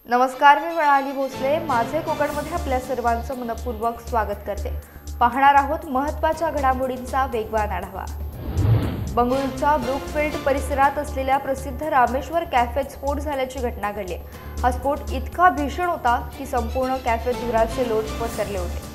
नमस्कार, मी प्रणाली भोसले. माझे कोकणमध्ये आपल्या सर्वांचं मनपूर्वक स्वागत करते. पाहणार आहोत महत्त्वाच्या घडामोडींचा वेगवान आढावा. बंगळुरूच्या ब्रुकफील्ड परिसरात असलेल्या प्रसिद्ध रामेश्वर कॅफेत स्फोट झाल्याची घटना घडली. हा स्फोट इतका भीषण होता की संपूर्ण कॅफेत धुराचे लोट पसरले होते.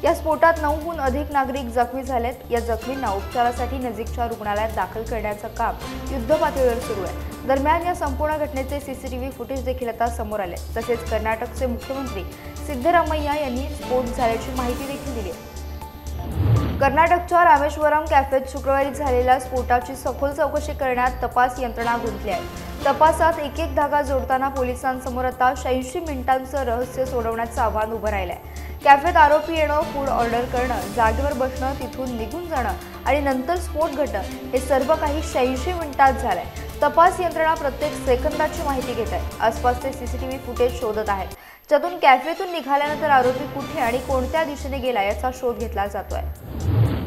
या स्फोटात 9हून अधिक नागरिक जखमी झालेत. या जखमींना उपचारासाठी नजीकच्या रुग्णालयात दाखल करण्याचं काम युद्धपातळीवर सुरू आहे. दरम्यान या संपूर्ण घटनेचे सीसीटीव्ही फुटेज देखील आता समोर आले. तसेच कर्नाटकचे मुख्यमंत्री सिद्धरामय्या यांनी स्फोट झाल्याची माहिती देखील दिली आहे. कर्नाटकच्या रामेश्वरम कॅफेत शुक्रवारी झालेल्या स्फोटाची सखोल चौकशी करण्यात तपास यंत्रणा गुंतली आहे. तपासात एक धागा जोडताना पोलिसांसमोर आता 86 मिनिटांचं रहस्य सोडवण्याचं आव्हान उभं राहिलं आहे. कॅफेत आरोपी येणं, फूड ऑर्डर करणं, जागेवर बसणं, तिथून निघून जाणं आणि नंतर स्फोट घडणं हे सर्व काही 86 मिनिटात झालंय. तपास यंत्रणा प्रत्येक सेकंदाची माहिती घेत आहे. आसपासचे सीसीटीव्ही फुटेज शोधत आहेत, ज्यातून कॅफेतून निघाल्यानंतर आरोपी कुठे आणि कोणत्या दिशेने गेला याचा शोध घेतला जातोय.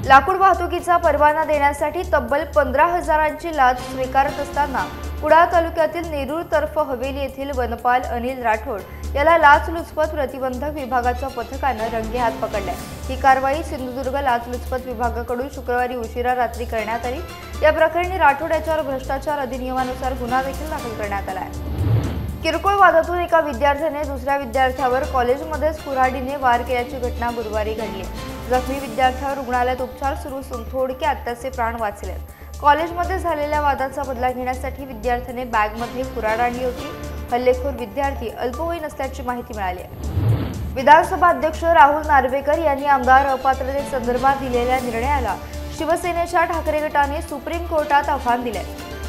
लाकूड वाहतुकीचा परवाना देण्यासाठी तब्बल 15,000ची लाच स्वीकारत असताना कुडाळ तालुक्यातील नेरूर तर्फ हवेली येथील वनपाल अनिल राठोड याला लाचलुचपत प्रतिबंधक विभागाच्या पथकानं रंगेहात पकडले. ही कारवाई सिंधुदुर्ग लाचलुचपत विभागाकडून शुक्रवारी उशिरा रात्री करण्यात आली. या प्रकरणी राठोड याच्यावर भ्रष्टाचार अधिनियमानुसार गुन्हा देखील दाखल करण्यात आला आहे. किरकोळ वादातून एका विद्यार्थ्याने दुसऱ्या विद्यार्थ्यावर कॉलेजमध्येच कुऱ्हाडीने वार केल्याची घटना गुरुवारी घडली. जखमी विद्यार्थ्यावर रुग्णालयात उपचार सुरू असून थोडक्यात त्याचे प्राण वाचले. कॉलेजमध्ये झालेल्या वादाचा बदला घेण्यासाठी विद्यार्थ्याने बॅगमध्ये कुऱ्हाड आणली होती. हल्लेखोर विद्यार्थी अल्पवयीन असल्याची माहिती मिळाली आहे. विधानसभा अध्यक्ष राहुल नार्वेकर यांनी आमदार अपात्रतेसंदर्भात दिलेल्या निर्णयाला शिवसेनेच्या ठाकरे गटाने सुप्रीम कोर्टात आव्हान दिले.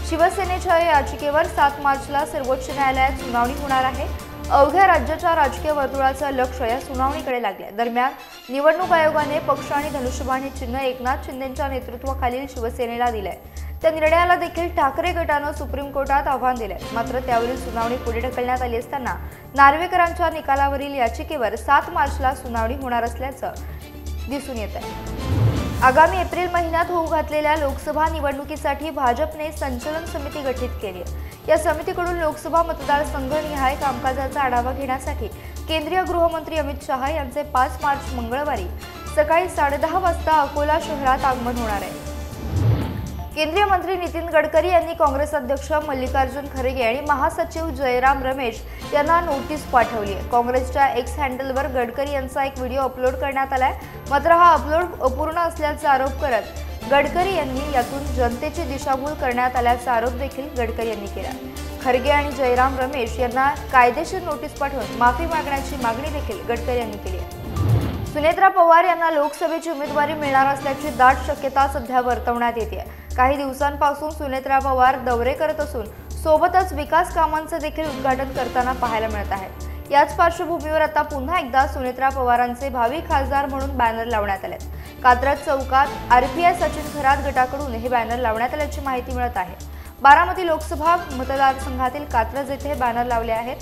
शिवसेनेच्या या याचिकेवर 7 मार्चला सर्वोच्च न्यायालयात सुनावणी होणार आहे. अवघ्या राज्याच्या राजकीय वर्तुळाचं लक्ष या सुनावणीकडे लागले. दरम्यान निवडणूक आयोगाने पक्ष आणि धनुष्यबाण हे चिन्ह एकनाथ शिंदेंच्या नेतृत्वाखालील शिवसेनेला दिलंय. त्या निर्णयाला देखील ठाकरे गटानं सुप्रीम कोर्टात आव्हान दिलंय. मात्र त्यावरील सुनावणी पुढे ढकलण्यात आली असताना नार्वेकरांच्या निकालावरील याचिकेवर 7 मार्चला सुनावणी होणार असल्याचं दिसून येत आहे. आगामी एप्रिल महिन्यात होऊ घातलेल्या लोकसभा निवडणुकीसाठी भाजपने संचलन समिती गठीत केली आहे. या समितीकडून लोकसभा मतदारसंघनिहाय कामकाजाचा आढावा घेण्यासाठी केंद्रीय गृहमंत्री अमित शहा यांचे 5 मार्च मंगळवारी सकाळी 10:30 वाजता अकोला शहरात आगमन होणार आहे. केंद्रीय मंत्री नितीन गडकरी यांनी काँग्रेस अध्यक्ष मल्लिकार्जुन खरगे आणि महासचिव जयराम रमेश यांना नोटीस पाठवली आहे. काँग्रेसच्या एक्स हँडलवर गडकरी यांचा एक व्हिडिओ अपलोड करण्यात आलाय. मात्र हा अपलोड अपूर्ण असल्याचा आरोप करत गडकरी यांनी यातून जनतेची दिशाभूल करण्यात आल्याचा आरोप देखील गडकरी यांनी केला. खरगे आणि जयराम रमेश यांना कायदेशीर नोटीस पाठवून माफी मागण्याची मागणी देखील गडकरी यांनी केली आहे. सुनेत्रा पवार यांना लोकसभेची उमेदवारी मिळणार असल्याची दाट शक्यता सध्या वर्तवण्यात येते. काही दिवसांपासून सुनेत्रा पवार दौरे करत असून सोबतच विकास कामांचे देखील उद्घाटन करताना पाहायला मिळत आहे. याच पार्श्वभूमीवर आता पुन्हा एकदा सुनेत्रा पवारांचे भावी खासदार म्हणून बॅनर लावण्यात आले. कात्रज चौकात आरपीआय सचिन खरात गटाकडून हे बॅनर लावण्यात आल्याची माहिती मिळत आहे. बारामती लोकसभा मतदारसंघातील कात्रज येथे बॅनर लावले आहेत.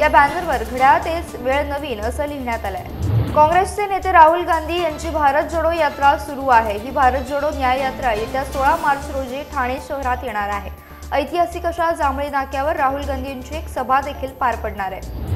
या बॅनरवर घड्याळ तेच वेळ नवीन असं लिहिण्यात आलं आहे. काँग्रेसचे नेते राहुल गांधी यांची भारत जोडो यात्रा सुरू आहे. ही भारत जोडो न्याय यात्रा येत्या 16 मार्च रोजी ठाणे शहरात येणार आहे. ऐतिहासिक अशा जांभळी नाक्यावर राहुल गांधी यांची एक सभा देखील पार पडणार आहे.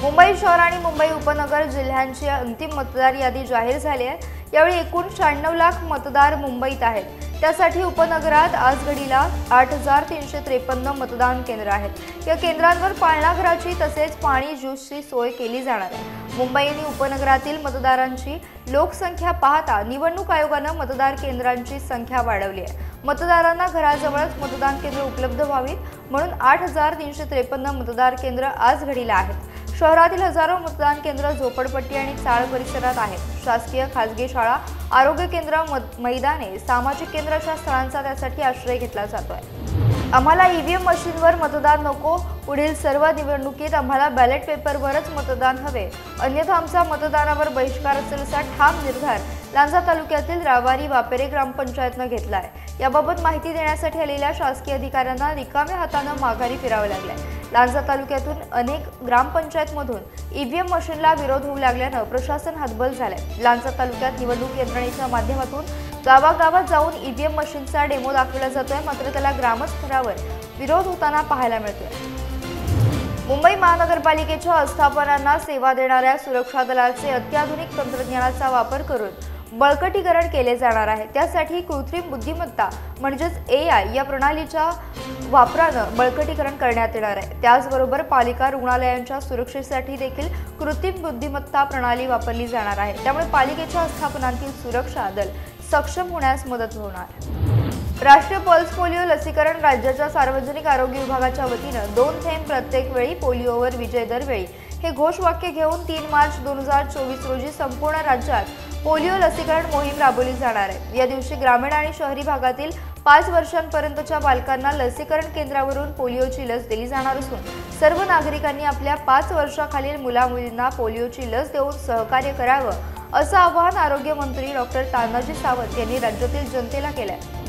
मुंबई शहर आणि मुंबई उपनगर जिल्ह्यांची अंतिम मतदार यादी जाहीर झाली आहे. यावेळी एकूण 96 लाख मतदार मुंबईत आहेत. त्यासाठी उपनगरात आज घडीला 8,353 मतदान केंद्र आहेत. या केंद्रांवर पाळणाघराची तसेच पाणी ज्यूसची सोय केली जाणार आहे. मुंबई आणि उपनगरातील मतदारांची लोकसंख्या पाहता निवडणूक आयोगानं मतदार केंद्रांची संख्या वाढवली आहे. मतदारांना घराजवळच मतदान केंद्र उपलब्ध व्हावीत म्हणून 8,353 मतदार केंद्र आज घडीला आहेत. शहरातील हजारो मतदान केंद्र झोपडपट्टी आणि चाळ परिसरात आहेत. शासकीय, खासगी शाळा, आरोग्य केंद्र, मैदाने, सामाजिक केंद्र अशा स्थळांचा त्यासाठी आश्रय घेतला जातोय. आम्हाला ईव्हीएम मशीनवर मतदान नको. पुढील सर्व निवडणुकीत आम्हाला बॅलेट पेपरवरच मतदान हवे, अन्यथा आमचा मतदानावर बहिष्कार असेल असा ठाम निर्धार लांजा तालुक्यातील रावारी वापेरे ग्रामपंचायतनं घेतला आहे. याबाबत माहिती देण्यासाठी आलेल्या शासकीय अधिकाऱ्यांना रिकाम्या हातानं माघारी फिरावं लागलंय. लांजा तालुक्यातून अनेक ग्रामपंचायतमधून ईव्हीएम मशीनला विरोध होऊ लागल्यानं प्रशासन हतबल झालंय. लांजा तालुक्यात निवडणूक यंत्रणेच्या माध्यमातून गावागावात जाऊन ईव्हीएम मशीनचा डेमो दाखवला जातोय. मात्र त्याला ग्रामस्तरावर विरोध होताना पाहायला मिळतोय. मुंबई महानगरपालिकेच्या आस्थापनांना सेवा देणाऱ्या सुरक्षा दलाचे अत्याधुनिक तंत्रज्ञानाचा वापर करून बळकटीकरण केले जाणार आहे। त्यासाठी कृत्रिम बुद्धिमत्ता म्हणजेच AI या प्रणालीच्या वापरानं बळकटीकरण करण्यात येणार आहे। त्याचबरोबर पालिका रुग्णालयांच्या सुरक्षेसाठी देखील कृत्रिम बुद्धिमत्ता प्रणाली वापरली जाणार आहे। त्यामुळे पालिकेच्या आस्थापनांतील सुरक्षा दल सक्षम होण्यास मदत होणार। राष्ट्रीय पल्स पोलिओ लसीकरण राज्याच्या सार्वजनिक आरोग्य विभागाच्या वतीनं 2 थेंब प्रत्येक वेळी पोलिओवर विजय दरवेळी हे घोषवाक्य घेऊन 3 मार्च 2024 रोजी संपूर्ण राज्यात पोलिओ लसीकरण मोहीम राबवली जाणार आहे। या दिवशी ग्रामीण आणि शहरी भागातील 5 वर्षांपर्यंतच्या बालकांना लसीकरण केंद्रावरून पोलिओची लस दिली जाणार असून सर्व नागरिकांनी आपल्या 5 वर्षाखालील मुला-मुलींना पोलिओची लस देऊन सहकार्य करावं असं आवाहन आरोग्य मंत्री डॉक्टर तानाजी सावंत यांनी राज्यातील जनतेला केलं आहे।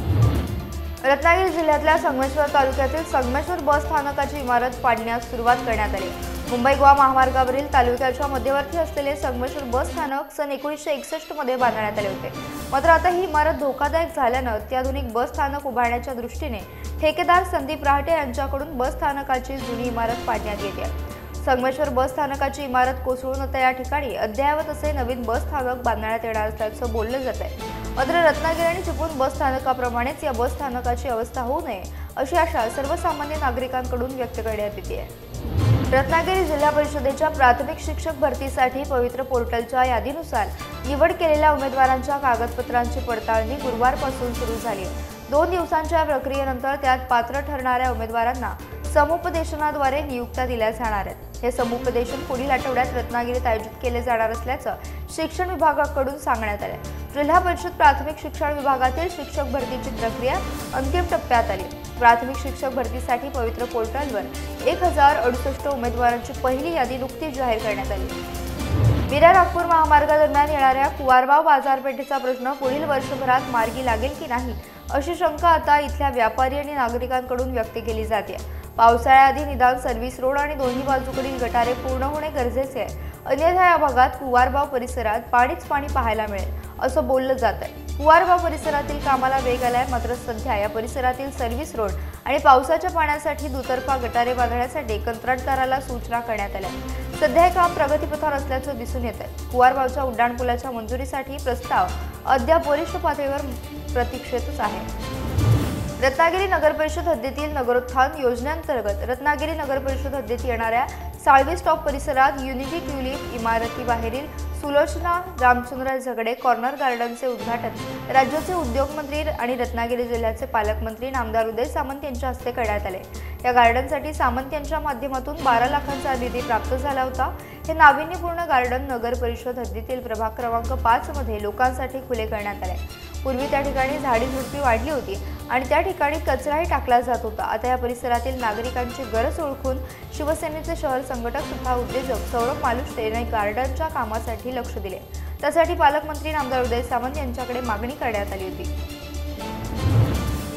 रत्नागिरी जिल्ह्यातल्या संगमेश्वर तालुक्यातील संगमेश्वर बस स्थानकाची इमारत पाडण्यास सुरुवात करण्यात आली। मुंबई गोवा महामार्गावरील तालुक्याच्या मध्यवर्ती असलेले संगमेश्वर बस स्थानक सन 1961 मध्ये बांधण्यात आले होते। मात्र आता ही इमारत धोकादायक झाल्यानं अत्याधुनिक बस स्थानक उभारण्याच्या दृष्टीने ठेकेदार संदीप राहटे यांच्याकडून बस स्थानकाची जुनी इमारत पाडण्यात येते आहे। संगमेश्वर बस स्थानकाची इमारत कोसळून आता या ठिकाणी अद्ययावत असे नवीन बस स्थानक बांधण्यात येणार असल्याचं बोललं जात आहे। मात्र रत्नागिरी आणि चिपळूण बस स्थानकाप्रमाणेच या बस स्थानकाची अवस्था होऊ नये अशी आशा सर्वसामान्य नागरिकांकडून व्यक्त करण्यात येते आहे। रत्नागिरी जिल्हा परिषदेच्या प्राथमिक शिक्षक भरतीसाठी पवित्र पोर्टलच्या यादीनुसार निवड केलेल्या उमेदवारांच्या कागदपत्रांची पडताळणी गुरुवारपासून सुरू झाली आहे। 2 दिवसांच्या प्रक्रियेनंतर त्यात पात्र ठरणाऱ्या उमेदवारांना समुपदेशनाद्वारे नियुक्त्या दिल्या जाणार आहेत। हे समुपदेशन पुढील आठवड्यात रत्नागिरीत आयोजित केले जाणार असल्याचं शिक्षण विभागाकडून सांगण्यात आलं। जिल्हा परिषद प्राथमिक शिक्षण विभागातील शिक्षक भरतीची प्रक्रिया अंतिम टप्प्यात आली। प्राथमिक शिक्षक भरतीसाठी पवित्र पोर्टलवर 1068 उमेदवारांची पहिली यादी नुकतीच जाहीर करण्यात आली। विरार-नागपूर महामार्गादरम्यान येणाऱ्या कुवारबाव बाजारपेठेचा प्रश्न पुढील वर्षभरात मार्गी लागेल की नाही अशी शंका आता इथल्या व्यापारी आणि नागरिकांकडून व्यक्त केली जाते। पावसाळ्याआधी निदान सर्व्हिस रोड आणि दोन्ही बाजूकडील गटारे पूर्ण होणे गरजेचे आहे, अन्यथा या भागात कुवारबाव परिसरात पाणीच पाणी पाहायला मिळेल असं बोललं जात आहे। कुवारबाव परिसरातील कामाला वेग आलाय, मात्र सध्या या परिसरातील सर्व्हिस रोड आणि पावसाच्या पाण्यासाठी दुतर्फा गटारे बांधण्यासाठी कंत्राटदाराला सूचना करण्यात आल्या। सध्या हे काम प्रगतीपथावर असल्याचं दिसून येत आहे। कुवारबावच्या उड्डाणपुलाच्या मंजुरीसाठी प्रस्ताव अद्याप वरिष्ठ पातळीवर प्रतीक्षेतच आहे। रत्नागिरी नगरपरिषद हद्दीतील नगरोत्थान योजनेअंतर्गत रत्नागिरी नगरपरिषद हद्दीत येणाऱ्या साळवी स्टॉप परिसरात युनिटी ट्युलिप इमारतीबाहेरील सुलोचना रामचंद्र झगडे कॉर्नर गार्डनचे उद्घाटन राज्याचे उद्योगमंत्री आणि रत्नागिरी जिल्ह्याचे पालकमंत्री नामदार उदय सामंत यांच्या हस्ते करण्यात आले। या गार्डनसाठी सामंत यांच्या माध्यमातून 12 लाखांचा निधी प्राप्त झाला होता। हे नाविन्यपूर्ण गार्डन नगर परिषद हद्दीतील प्रभाग क्रमांक 5 मध्ये लोकांसाठी खुले करण्यात आले। पूर्वी त्या ठिकाणी झाडी झुडपी वाढली होती आणि त्या ठिकाणी कचराही टाकला जात होता। आता या परिसरातील नागरिकांची गरज ओळखून शिवसेनेचे शहर संघटक तथा उद्योजक सौरभ मालुष्टे यांनी गार्डनच्या कामासाठी लक्ष दिले। त्यासाठी पालकमंत्री नामदार उदय सामंत यांच्याकडे मागणी करण्यात आली होती।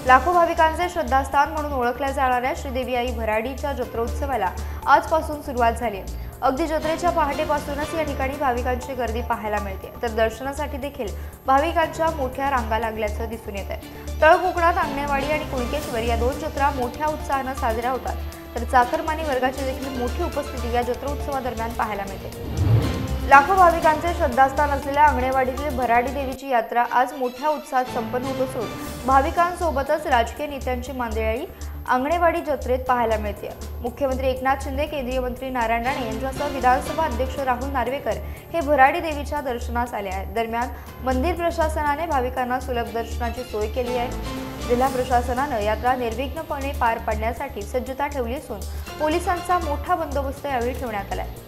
लाखो भाविकांचे श्रद्धास्थान म्हणून ओळखल्या जाणाऱ्या श्रीदेवी आई भराडीच्या जत्रोत्सवाला आजपासून सुरुवात झाली आहे। अगदी जत्रेच्या पहाटेपासूनच या ठिकाणी भाविकांची गर्दी पाहायला मिळते, तर दर्शनासाठी देखील भाविकांच्या मोठ्या रांगा लागल्याचं दिसून येत आहे। तळकोकणात आंगणेवाडी आणि कुणकेश्वर या 2 जत्रा मोठ्या उत्साहानं साजऱ्या होतात, तर चाकरमानी वर्गाची देखील मोठी उपस्थिती या जत्रोत्सवादरम्यान पाहायला मिळते। लाखो भाविकांचे श्रद्धास्थान असलेल्या आंगणेवाडीतील भराडी देवीची यात्रा आज मोठ्या उत्साहात संपन्न होत असून भाविकांसोबतच राजकीय नेत्यांची मांदियाळी आंगणेवाडी जत्रेत पाहायला मिळते। मुख्यमंत्री एकनाथ शिंदे, केंद्रीय मंत्री नारायण राणे यांच्यासह विधानसभा अध्यक्ष राहुल नार्वेकर हे भराडी देवीच्या दर्शनास आले आहेत। दरम्यान मंदिर प्रशासनाने भाविकांना सुलभ दर्शनाची सोय केली आहे। जिल्हा प्रशासनानं यात्रा निर्विघ्नपणे पार पाडण्यासाठी सज्जता ठेवली असून पोलिसांचा मोठा बंदोबस्त यावेळी ठेवण्यात आला आहे।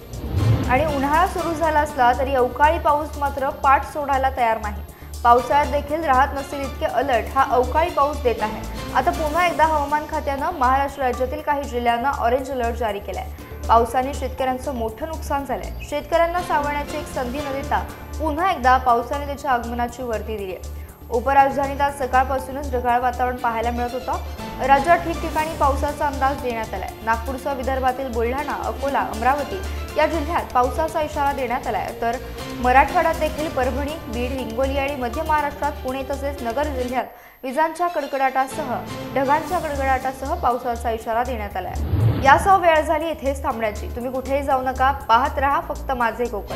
आणि उन्हाळा सुरू झाला असला तरी अवकाळी पाऊस मात्र पाठ सोडायला तयार नाही। पावसाळ्यात देखील राहत नसेल इतके अलर्ट हा अवकाळी पाऊस देत आहे। आता पुन्हा एकदा हवामान खात्यानं महाराष्ट्र राज्यातील काही जिल्ह्यांना ऑरेंज अलर्ट जारी केलाय। पावसाने शेतकऱ्यांचं मोठं नुकसान झालंय। शेतकऱ्यांना सावरण्याची एक संधी न देता पुन्हा एकदा पावसाने त्याच्या आगमनाची वर्दी दिली आहे। उपराजधानीत आज सकाळपासूनच ढगाळ वातावरण पाहायला मिळत होतं। राज्यात ठिकठिकाणी पावसाचा अंदाज देण्यात आलाय। नागपूरसह विदर्भातील बुलढाणा, अकोला, अमरावती या जिल्ह्यात पावसाचा इशारा देण्यात आलाय, तर मराठवाड्यात देखील परभणी, बीड, हिंगोली आणि मध्य महाराष्ट्रात पुणे तसेच नगर जिल्ह्यात विजांच्या कडकडाटासह ढगांच्या कडकडाटासह पावसाचा इशारा देण्यात आलाय। यासह वेळ झाली इथेच थांबण्याची। तुम्ही कुठेही जाऊ नका, पाहत रहा फक्त माझे कोकण।